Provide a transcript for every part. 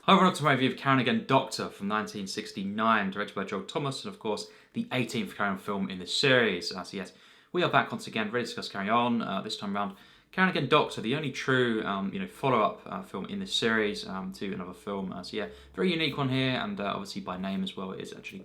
Over on to my review of Karen Again Doctor from 1969, directed by Joel Thomas, and of course the 18th Karen film in this series. So yes, we are back once again, ready to discuss Carry On. This time around, Karen Again Doctor, the only true follow-up film in this series to another film. So yeah, very unique one here, and obviously by name as well, it is actually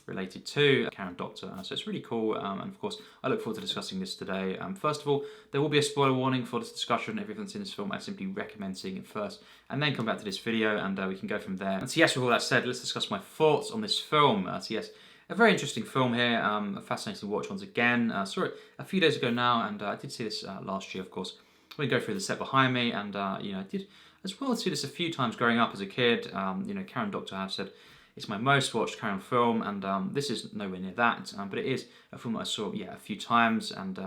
related to Karen Doctor. So it's really cool, and of course I look forward to discussing this today. First of all, there will be a spoiler warning for this discussion. Everything that's in this film I simply recommend seeing it first and then come back to this video, and we can go from there. And so yes, with all that said, let's discuss my thoughts on this film. So yes, a very interesting film here, a fascinating watch once again. Saw it a few days ago now, and I did see this last year, of course. We go through the set behind me, and I did as well see this a few times growing up as a kid. Karen Doctor, I have said, it's my most watched Karen film, and this is nowhere near that, but it is a film that I saw a few times, and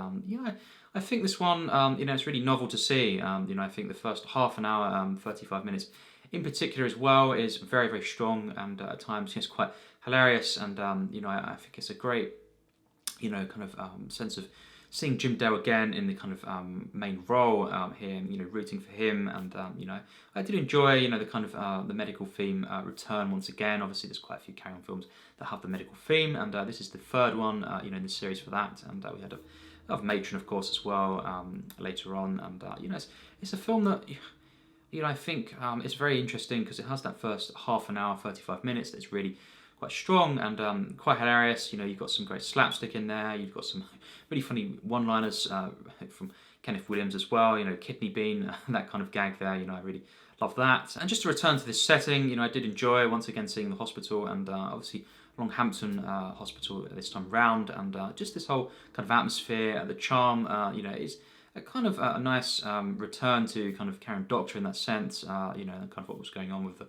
I think this one, it's really novel to see. I think the first half an hour, 35 minutes in particular as well, is very, very strong, and at times it's quite hilarious, and I think it's a great, sense of seeing Jim Dale again in the kind of main role here, rooting for him, and I did enjoy, the kind of the medical theme return once again. Obviously, there's quite a few Carry On films that have the medical theme, and this is the third one, in the series for that, and we had a Matron, of course, as well later on, and it's a film that. I think it's very interesting because it has that first half an hour, 35 minutes that's really quite strong and quite hilarious. You've got some great slapstick in there. You've got some really funny one-liners from Kenneth Williams as well. Kidney bean, that kind of gag there. I really love that. And just to return to this setting, I did enjoy once again seeing the hospital, and obviously Longhampton Hospital this time round, and just this whole kind of atmosphere, the charm. Is a kind of a nice return to kind of Karen Doctor in that sense. Kind of what was going on with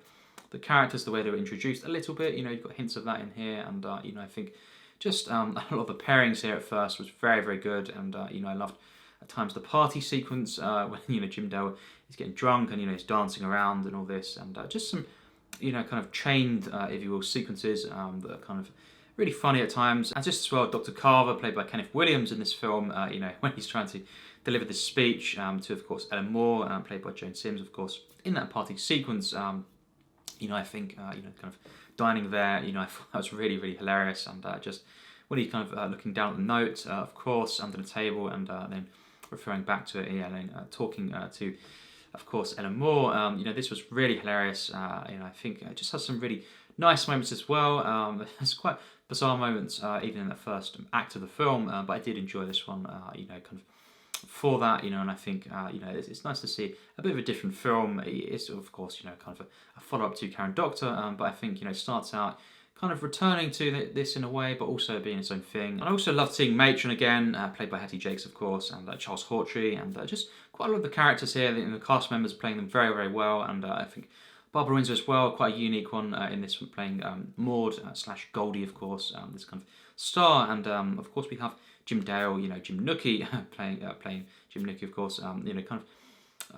the characters, the way they were introduced a little bit. You've got hints of that in here, and I think just a lot of the pairings here at first was very, very good, and I loved at times the party sequence when Jim Dale is getting drunk and he's dancing around and all this, and just some kind of chained, if you will, sequences that are kind of really funny at times. And just as well, Dr. Carver, played by Kenneth Williams in this film, when he's trying to deliver this speech to, of course, Ellen Moore, played by Joan Sims, of course, in that party sequence. I think, kind of dining there, I thought that was really, really hilarious. And just when he's kind of looking down at the note, of course, under the table, and then referring back to it, and then talking to, of course, Ellen Moore. This was really hilarious. I think it just has some really nice moments as well. There's quite bizarre moments, even in the first act of the film, but I did enjoy this one, kind of for that, and I think, it's nice to see a bit of a different film. It's, of course, kind of a follow-up to Karen Doctor, but I think, starts out kind of returning to this in a way, but also being its own thing. And I also loved seeing Matron again, played by Hattie, of course, and Charles Hawtrey, and just quite a lot of the characters here, the cast members playing them very, very well, and I think Barbara Windsor as well, quite a unique one in this one, playing Maud / Goldie, of course, this kind of star, and of course we have Jim Dale, Jim Nookie playing Jim Nookie, of course, kind of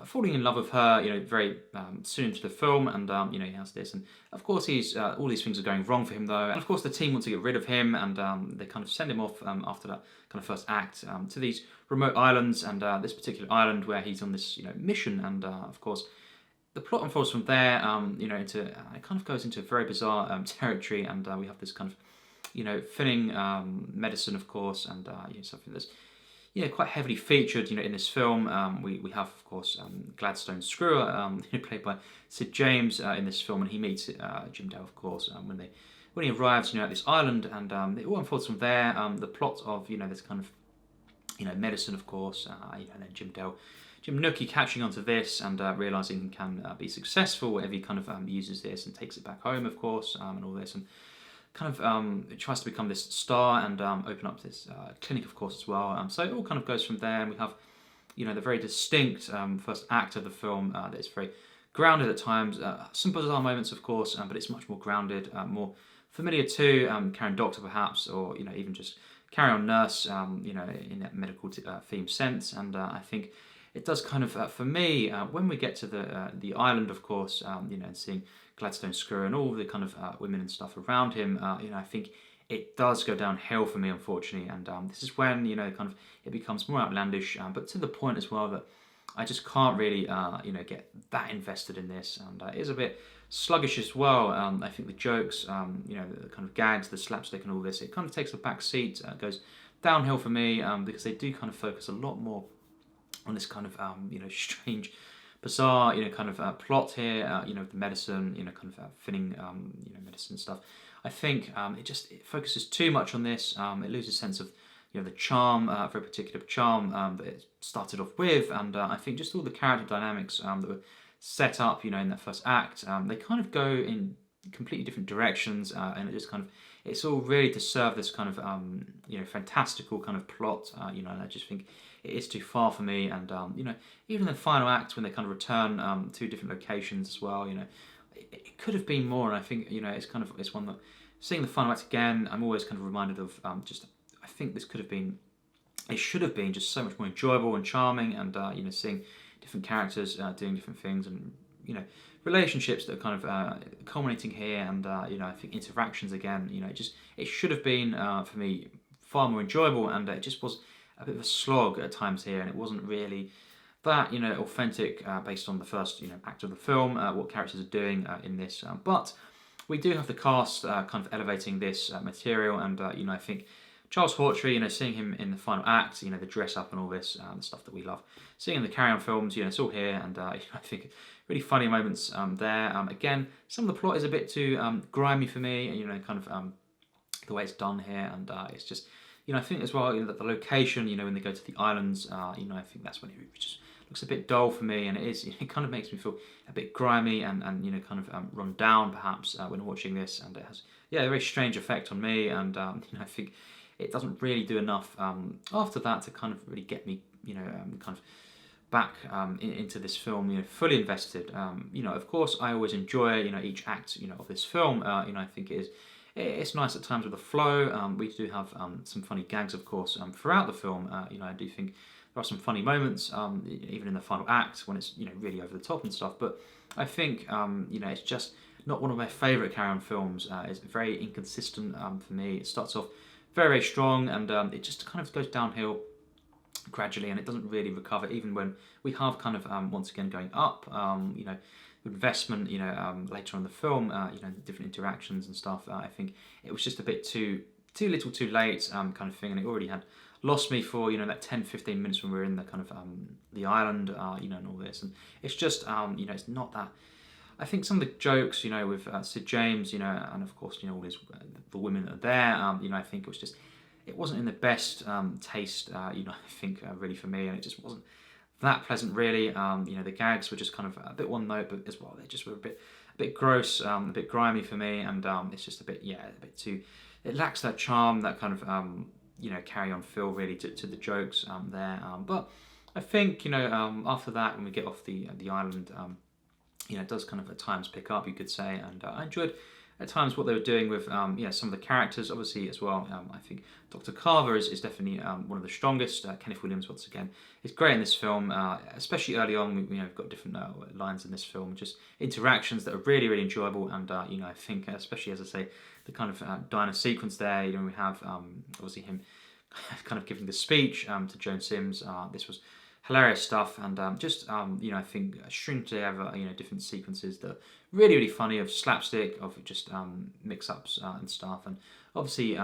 falling in love with her, very soon into the film, and he has this, and of course he's all these things are going wrong for him though, and of course the team want to get rid of him, and they kind of send him off after that kind of first act to these remote islands, and this particular island where he's on this mission, and of course the plot unfolds from there, into it kind of goes into very bizarre territory, and we have this kind of thinning medicine, of course, and something that's quite heavily featured in this film. We have, of course, Gladstone Screwer, played by Sid James in this film, and he meets Jim Dale, of course, when he arrives at this island, and it all unfolds from there. The plot of this kind of medicine, of course, and then Jim Nookie catching onto this and realising he can be successful whenever he kind of uses this and takes it back home, of course, and all this, and kind of it tries to become this star and open up this clinic, of course, as well. So it all kind of goes from there, and we have the very distinct first act of the film that is very grounded at times. Some bizarre moments, of course, but it's much more grounded, more familiar to Karen Doctor, perhaps, or even just Carry On Nurse, in that medical theme sense. And I think it does kind of, for me, when we get to the island, of course, and seeing Gladstone Screwer and all the kind of women and stuff around him, I think it does go downhill for me, unfortunately, and this is when kind of it becomes more outlandish, but to the point as well that I just can't really, get that invested in this, and it is a bit sluggish as well. I think the jokes, the kind of gags, the slapstick, and all this, it kind of takes a back seat. Goes downhill for me because they do kind of focus a lot more on this kind of, strange, bizarre, kind of plot here. The medicine, kind of thinning, medicine stuff. I think it focuses too much on this. It loses sense of the charm, very particular charm that it started off with, and I think just all the character dynamics that were set up, in that first act, they kind of go in completely different directions, and it just kind of, it's all really to serve this kind of, fantastical kind of plot, and I just think it is too far for me, and even the final act when they kind of return to different locations as well, it could have been more, and I think it's one that seeing the final act again, I'm always kind of reminded of I think this could have been, it should have been just so much more enjoyable and charming, and seeing different characters doing different things, and relationships that are kind of culminating here, and I think interactions again. It should have been for me far more enjoyable, and it just was a bit of a slog at times here, and it wasn't really that authentic based on the first act of the film, what characters are doing in this, but we do have the cast kind of elevating this material, and I think Charles Hawtrey, seeing him in the final act, the dress up and all this, the stuff that we love. Seeing in the Carry On films, it's all here, and I think really funny moments there. Again, some of the plot is a bit too grimy for me, kind of the way it's done here, and it's just, I think as well that the location, when they go to the islands, I think that's when it just looks a bit dull for me, and it kind of makes me feel a bit grimy and kind of run down perhaps when watching this, and it has a very strange effect on me, and I think it doesn't really do enough after that to kind of really get me, kind of back into this film, fully invested. Of course, I always enjoy, each act, of this film. I think it's nice at times with the flow. We do have some funny gags, of course, throughout the film. I do think there are some funny moments, even in the final act when it's, really over the top and stuff. But I think, it's just not one of my favourite Carry On films. It's very inconsistent for me. It starts off very, very strong, and it just kind of goes downhill gradually, and it doesn't really recover even when we have kind of once again going up, investment, later on in the film, different interactions and stuff. I think it was just a bit too little too late kind of thing, and it already had lost me for that 10-15 minutes when we were in the kind of the island, and all this, and it's just it's not that. I think some of the jokes, with Sid James, and of course, all his the women that are there, I think it wasn't in the best taste, I think really for me, and it just wasn't that pleasant really. The gags were just kind of a bit one note, but as well they just were a bit gross, a bit grimy for me, and it's just a bit too. It lacks that charm, that kind of Carry On feel really to the jokes there. But I think after that, when we get off the island. It does kind of at times pick up, you could say, and I enjoyed at times what they were doing with some of the characters, obviously, as well. I think Dr. Carver is definitely one of the strongest. Kenneth Williams, once again, is great in this film, especially early on. We've got different lines in this film, just interactions that are really, really enjoyable, and I think, especially, as I say, the kind of diner sequence there, we have obviously him kind of giving the speech to Joan Sims. This was hilarious stuff, and I think string together different sequences that are really, really funny, of slapstick, of just mix-ups and stuff, and obviously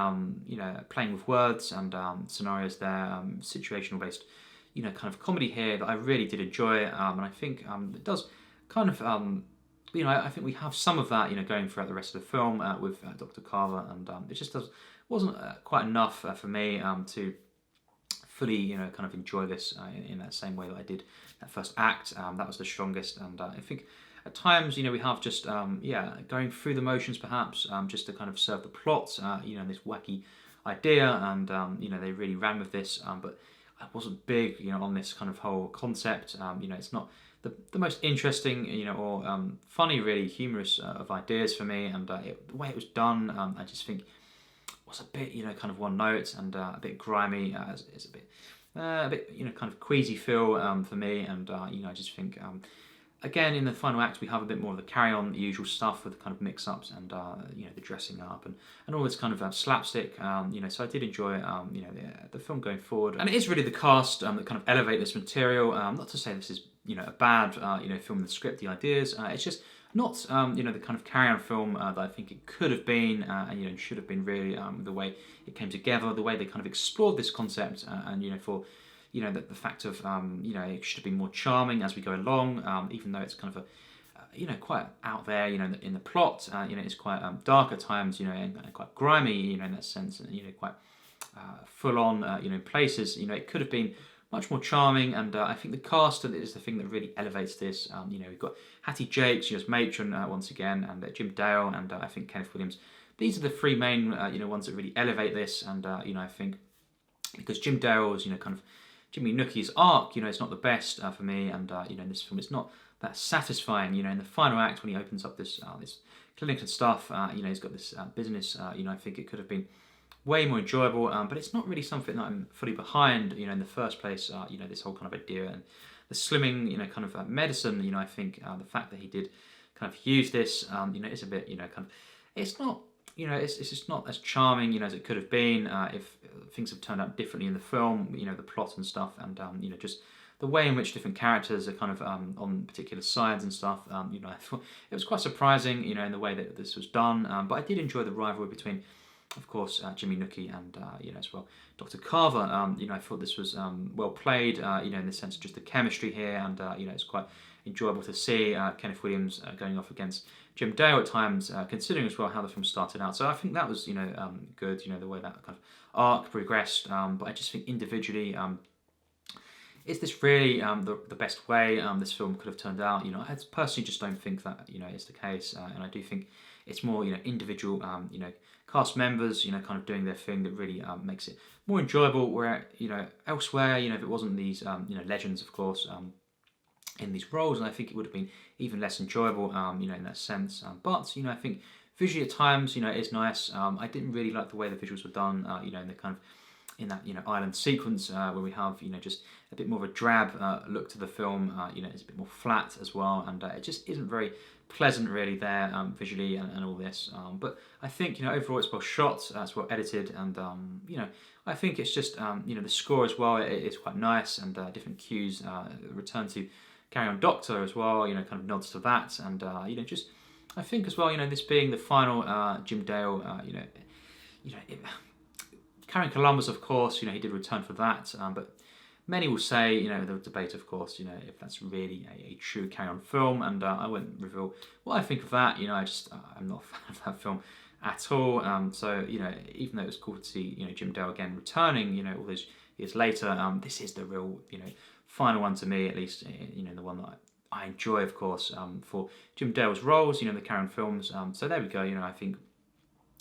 playing with words and scenarios there, situational based kind of comedy here that I really did enjoy, and I think it does kind of I think we have some of that going throughout the rest of the film with Dr. Carver, and it just wasn't quite enough for me to fully, kind of enjoy this in that same way that I did that first act. That was the strongest, and I think at times, we have just, going through the motions perhaps, just to kind of serve the plot, this wacky idea, and, they really ran with this, but I wasn't big, on this kind of whole concept. It's not the most interesting, or funny, really humorous of ideas for me, and the way it was done, I just think was a bit, kind of one note, and a bit grimy. It's a bit, kind of queasy feel for me, and I just think again, in the final act, we have a bit more of the carry-on, the usual stuff with the kind of mix-ups and you know, the dressing up and all this kind of slapstick. You know, so I did enjoy you know, the film going forward, and it is really the cast that kind of elevate this material. Not to say this is, you know, a bad you know, film, the script, the ideas. It's just not you know, the kind of carry-on film that I think it could have been and you know, should have been really, the way it came together, the way they kind of explored this concept, and you know, for you know, the fact of you know, it should have been more charming as we go along, even though it's kind of a you know, quite out there, you know, in the plot. You know, it's quite dark at times, you know, and quite grimy, you know, in that sense, and you know, quite full on, you know, in places. You know, it could have been much more charming, and I think the cast is the thing that really elevates this. You know, we've got Hattie Jacques, you know, as matron once again, and Jim Dale, and I think Kenneth Williams. These are the three main, you know, ones that really elevate this, and you know, I think because Jim Dale's, you know, kind of Jimmy Nookie's arc, you know, it's not the best for me, and you know, in this film, it's not that satisfying. You know, in the final act when he opens up this this clinic and stuff, you know, he's got this business. You know, I think it could have been way more enjoyable, but it's not really something that I'm fully behind. You know, in the first place, you know, this whole kind of idea and the slimming, you know, kind of medicine. You know, I think the fact that he did kind of use this, you know, is a bit, you know, kind of, it's not. You know, it's just not as charming, you know, as it could have been if things have turned out differently in the film. You know, the plot and stuff, and you know, just the way in which different characters are kind of on particular sides and stuff. You know, I thought it was quite surprising, you know, in the way that this was done. But I did enjoy the rivalry between, of course, Jimmy Nookie and you know, as well Dr. Carver. You know, I thought this was well played. You know, in the sense of just the chemistry here, and you know, it's quite enjoyable to see Kenneth Williams going off against Jim Dale at times, considering as well how the film started out. So I think that was, you know, good, you know, the way that kind of arc progressed. But I just think individually, is this really the best way this film could have turned out? You know, I personally just don't think that, you know, is the case. And I do think it's more, you know, individual, you know, cast members, you know, kind of doing their thing that really makes it more enjoyable. Where, you know, elsewhere, you know, if it wasn't these, you know, legends, of course, in these roles, and I think it would have been even less enjoyable, you know, in that sense. But you know, I think visually at times, you know, it's nice. I didn't really like the way the visuals were done, you know, in the kind of in that, you know, island sequence where we have, you know, just a bit more of a drab look to the film. You know, it's a bit more flat as well, and it just isn't very pleasant really there visually and all this. But I think, you know, overall it's well shot, it's well edited, and you know, I think it's just you know, the score as well. It's quite nice, and different cues return to Carry On Doctor as well, you know, kind of nods to that, and you know, just I think as well, you know, this being the final Jim Dale, you know, Carrying Columbus, of course, you know, he did return for that, but many will say, you know, the debate, of course, you know, if that's really a true Carry On film, and I won't reveal what I think of that. You know, I'm not a fan of that film at all. So you know, even though it was cool to see, you know, Jim Dale again returning, you know, all those years later, this is the real, you know, final one to me, at least, you know, the one that I enjoy, of course, for Jim Dale's roles, you know, the Carry On films. So there we go. You know, I think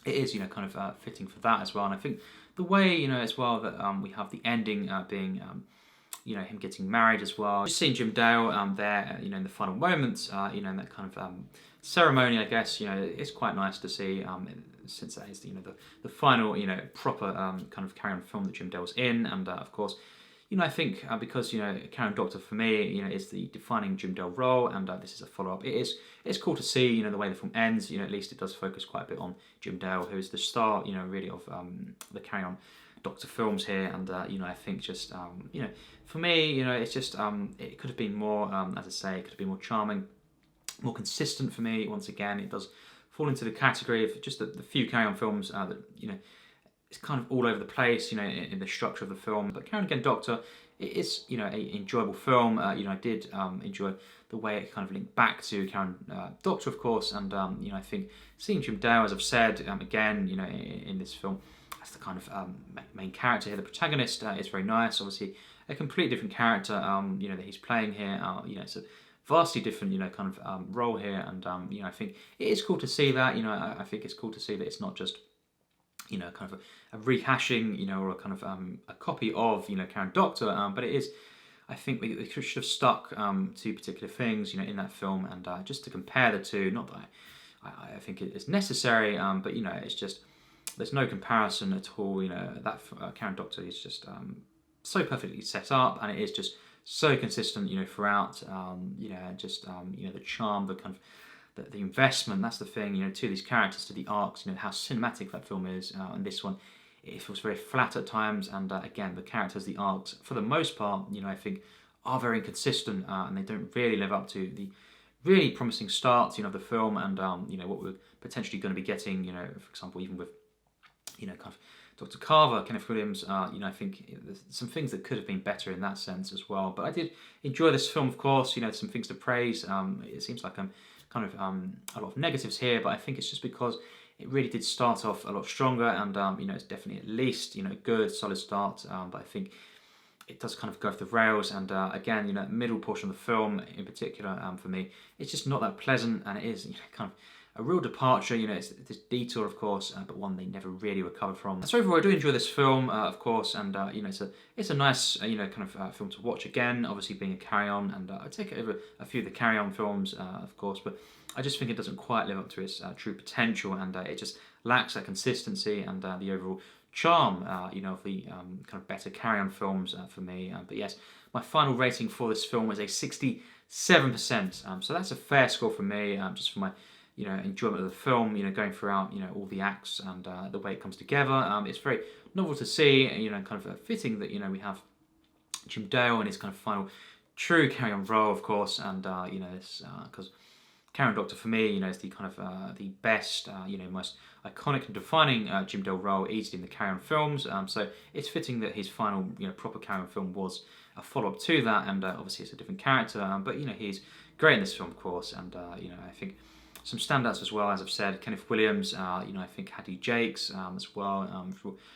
it is, you know, kind of fitting for that as well, and I think the way, you know, as well that we have the ending being, you know, him getting married as well. Just seeing Jim Dale there, you know, in the final moments, you know, in that kind of ceremony, I guess, you know, it's quite nice to see, since that is, you know, the final, you know, proper kind of Carry On film that Jim Dale's in, and of course, you know, I think because, you know, Carry On Doctor for me, you know, is the defining Jim Dale role, and this is a follow-up. It's cool to see, you know, the way the film ends. You know, at least it does focus quite a bit on Jim Dale, who is the star, you know, really of the Carry On Doctor films here, and you know, I think just you know, for me, you know, it's just it could have been more, as I say, it could have been more charming, more consistent for me. Once again, it does fall into the category of just the few Carry On films that, you know, it's kind of all over the place, you know, in the structure of the film. But Carry On Again Doctor, it is, you know, an enjoyable film. You know, I did enjoy the way it kind of linked back to Carry On Doctor, of course, and you know, I think seeing Jim Dale, as I've said, again, you know, in this film, as the kind of main character here, the protagonist, is very nice. Obviously, a completely different character, you know, that he's playing here. You know, it's a vastly different, you know, kind of role here, and you know, I think it is cool to see that. You know, I think it's cool to see that it's not just, you know, kind of a rehashing, you know, or a kind of a copy of, you know, Carry On Doctor, but it is, I think they should have stuck to particular things, you know, in that film, and just to compare the two. Not that I think it is necessary, but you know, it's just, there's no comparison at all. You know, that Carry On Doctor is just so perfectly set up, and it is just so consistent, throughout. And just the charm, the kind of the investment. That's the thing, to these characters, to the arcs. How cinematic that film is. And this one, it feels very flat at times. And again, the characters, the arcs, for the most part, I think, are very inconsistent, and they don't really live up to the really promising start, of the film, and what we're potentially going to be getting, for example, even with, kind of Dr. Carver, Kenneth Williams. I think there's some things that could have been better in that sense as well. But I did enjoy this film, of course. Some things to praise. It seems like I'm kind of a lot of negatives here, but I think it's just because it really did start off a lot stronger, and it's definitely at least good, solid start. But I think it does kind of go off the rails, and again, middle portion of the film in particular, for me, it's just not that pleasant, and it is kind of a real departure. It's this detour, of course, but one they never really recovered from. So overall, I do enjoy this film, of course, and it's a nice kind of film to watch again. Obviously, being a carry-on, and I take it over a few of the carry-on films, of course, but I just think it doesn't quite live up to its true potential, and it just lacks that consistency and the overall charm, of the kind of better carry-on films for me. But yes, my final rating for this film is a 67%. So that's a fair score for me, just for my enjoyment of the film. Going throughout all the acts and the way it comes together. It's very novel to see. Kind of fitting that we have Jim Dale in his kind of final true carry-on role, of course, and this because. Carry-on Doctor for me, is the kind of the best, most iconic and defining Jim Dale role easily in the Carry-on films. So it's fitting that his final, proper Carry-on film was a follow-up to that, and obviously it's a different character. But he's great in this film, of course, and I think some standouts as well, as I've said. Kenneth Williams, I think Hattie, Jacques as well.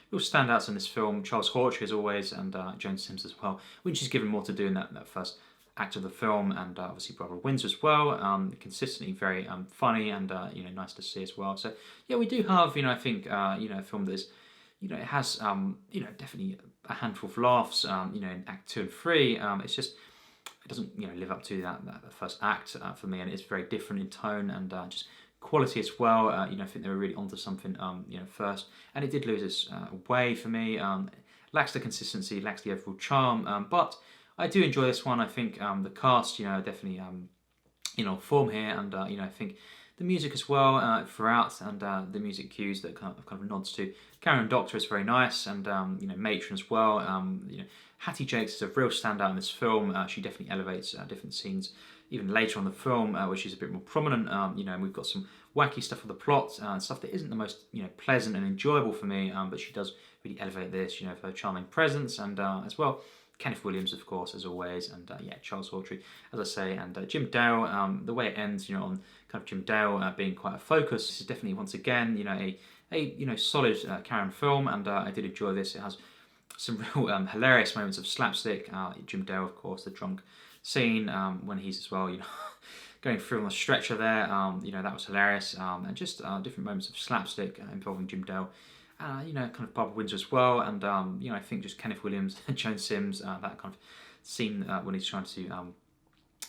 Real standouts in this film. Charles Hawtrey as always, and Joan Sims as well, which is given more to do in that first act of the film, and obviously Brother Windsor as well. Consistently very funny, and nice to see as well. So yeah, we do have I think a film that is it has definitely a handful of laughs in Act 2 and 3. It's just it doesn't live up to that first act for me, and it's very different in tone and just quality as well. I think they were really onto something first, and it did lose its way for me. Lacks the consistency, lacks the overall charm, but I do enjoy this one. I think the cast, definitely, form here, and I think the music as well throughout, and the music cues that kind of nods to Carry-on Doctor is very nice, and Matron as well. Hattie Jacques is a real standout in this film. She definitely elevates different scenes, even later on in the film, where she's a bit more prominent. And we've got some wacky stuff with the plot, and stuff that isn't the most pleasant and enjoyable for me, but she does really elevate this, for her charming presence, and as well. Kenneth Williams, of course, as always, and Charles Hawtrey, as I say, and Jim Dale. The way it ends, on kind of Jim Dale being quite a focus. This is definitely once again, a solid Carry-on film, and I did enjoy this. It has some real hilarious moments of slapstick. Jim Dale, of course, the drunk scene when he's as well, going through on the stretcher there. That was hilarious, and just different moments of slapstick involving Jim Dale. Kind of Barbara Windsor as well, and I think just Kenneth Williams and Joan Sims, that kind of scene when he's trying to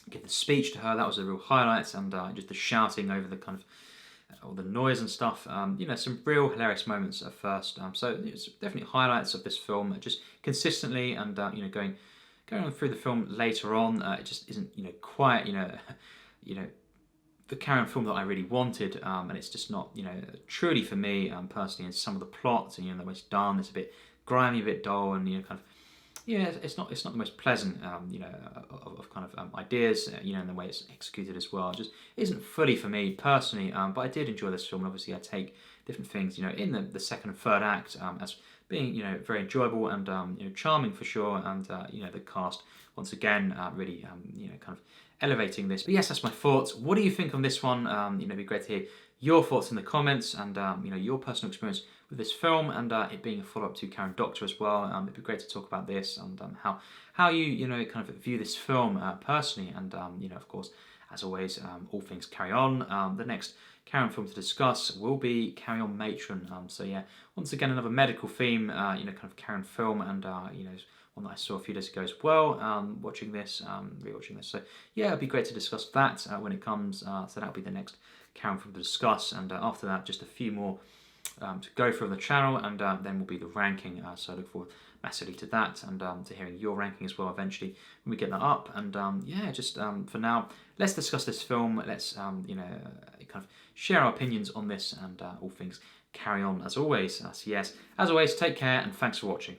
give the speech to her, that was a real highlight, and just the shouting over the kind of all the noise and stuff, some real hilarious moments at first. So it's definitely highlights of this film, just consistently, and going on through the film later on, it just isn't quite the Carry-on film that I really wanted, and it's just not, truly for me personally. And some of the plot, the way it's done, it's a bit grimy, a bit dull, and kind of, it's not the most pleasant, of kind of ideas, and the way it's executed as well. It just isn't fully for me personally. But I did enjoy this film, and obviously I take different things, in the second and third act as being, very enjoyable and charming for sure, and the cast once again really kind of elevating this. But yes, that's my thoughts. What do you think on this one? It'd be great to hear your thoughts in the comments, and your personal experience with this film, and it being a follow-up to Carry-on Doctor as well. It'd be great to talk about this, and how you kind of view this film personally, and of course, as always, all things Carry-on. The next Carry-on film to discuss will be Carry-on Matron. So yeah, once again another medical theme, kind of Carry-on film, and one that I saw a few days ago as well, rewatching this. So yeah, it'd be great to discuss that when it comes. So that'll be the next Carry-on film to discuss, and after that, just a few more to go through on the channel, and then will be the ranking. So I look forward massively to that, and to hearing your ranking as well eventually when we get that up. And yeah, just for now, let's discuss this film. Let's kind of share our opinions on this and all things carry on as always. So yes, as always, take care and thanks for watching.